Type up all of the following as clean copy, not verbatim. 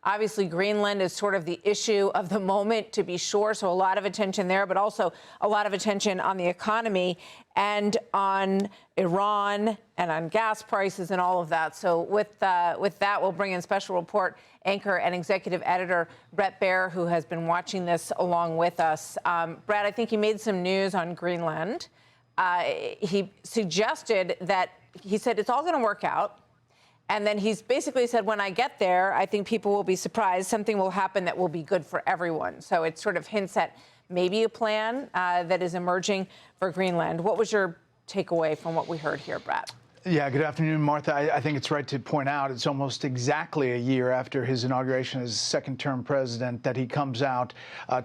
Obviously, Greenland is sort of the issue of the moment, to be sure. So a lot of attention there, but also a lot of attention on the economy and on Iran and on gas prices and all of that. So with that, we'll bring in special report anchor and executive editor Bret Baier, who has been watching this along with us. Bret, I think he made some news on Greenland. He suggested that he said it's all going to work out. And then he's basically said, when I get there, I think people will be surprised. Something will happen that will be good for everyone. So it sort of hints at maybe a plan that is emerging for Greenland. What was your takeaway from what we heard here, Bret? Yeah, good afternoon, Martha. I think it's right to point out it's almost exactly a year after his inauguration as second-term president that he comes out,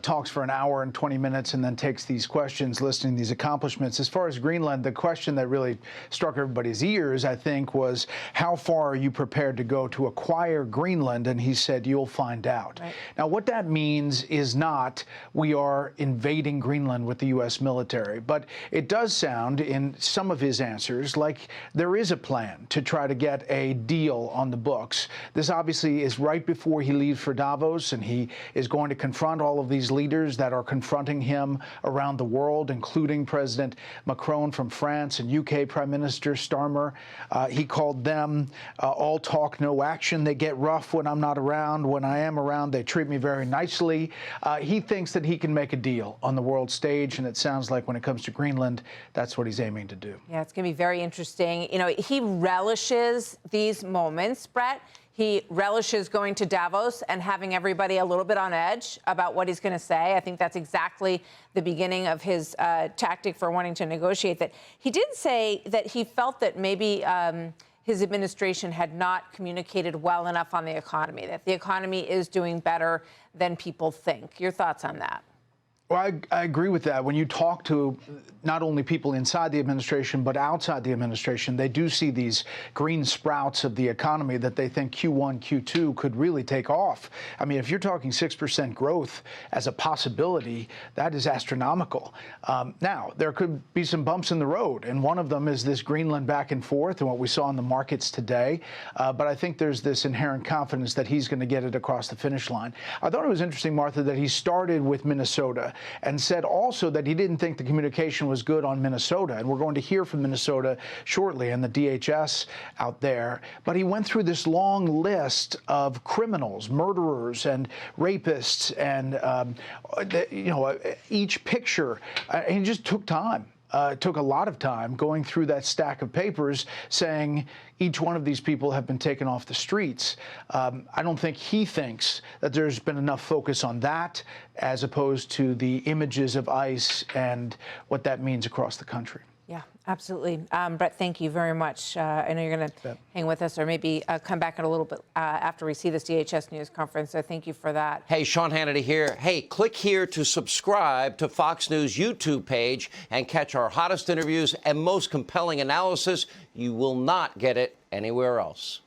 talks for an hour and 20 minutes, and then takes these questions, listing these accomplishments. As far as Greenland, the question that really struck everybody's ears, I think, was how far are you prepared to go to acquire Greenland? And he said, you'll find out. Right. Now, what that means is not we are invading Greenland with the U.S. military, but it does sound in some of his answers like there is a plan to try to get a deal on the books. This obviously is right before he leaves for Davos, and he is going to confront all of these leaders that are confronting him around the world, including President Macron from France and UK Prime Minister Starmer. He called them all talk, no action. They get rough when I'm not around. When I am around, they treat me very nicely. He thinks that he can make a deal on the world stage, and it sounds like when it comes to Greenland, that's what he's aiming to do. Yeah, it's going to be very interesting. You know, he relishes these moments, Bret. He relishes going to Davos and having everybody a little bit on edge about what he's going to say. I think that's exactly the beginning of his tactic for wanting to negotiate. That he did say that he felt that maybe his administration had not communicated well enough on the economy, that the economy is doing better than people think. Your thoughts on that? Well, I agree with that. When you talk to not only people inside the administration, but outside the administration, they do see these green sprouts of the economy that they think Q1, Q2 could really take off. I mean, if you're talking 6% growth as a possibility, that is astronomical. Now, there could be some bumps in the road, and one of them is this Greenland back and forth and what we saw in the markets today. But I think there's this inherent confidence that he's going to get it across the finish line. I thought it was interesting, Martha, that he started with Minnesota and said also that he didn't think the communication was good on Minnesota. And we're going to hear from Minnesota shortly and the DHS out there. But he went through this long list of criminals, murderers and rapists and, each picture. And he just took time. Took a lot of time going through that stack of papers saying each one of these people have been taken off the streets. I don't think he thinks that there's been enough focus on that as opposed to the images of ICE and what that means across the country. Yeah, absolutely. Bret, thank you very much. I know you're going to hang with us or maybe come back in a little bit after we see this DHS news conference. So thank you for that. Hey, Sean Hannity here. Hey, click here to subscribe to Fox News YouTube page and catch our hottest interviews and most compelling analysis. You will not get it anywhere else.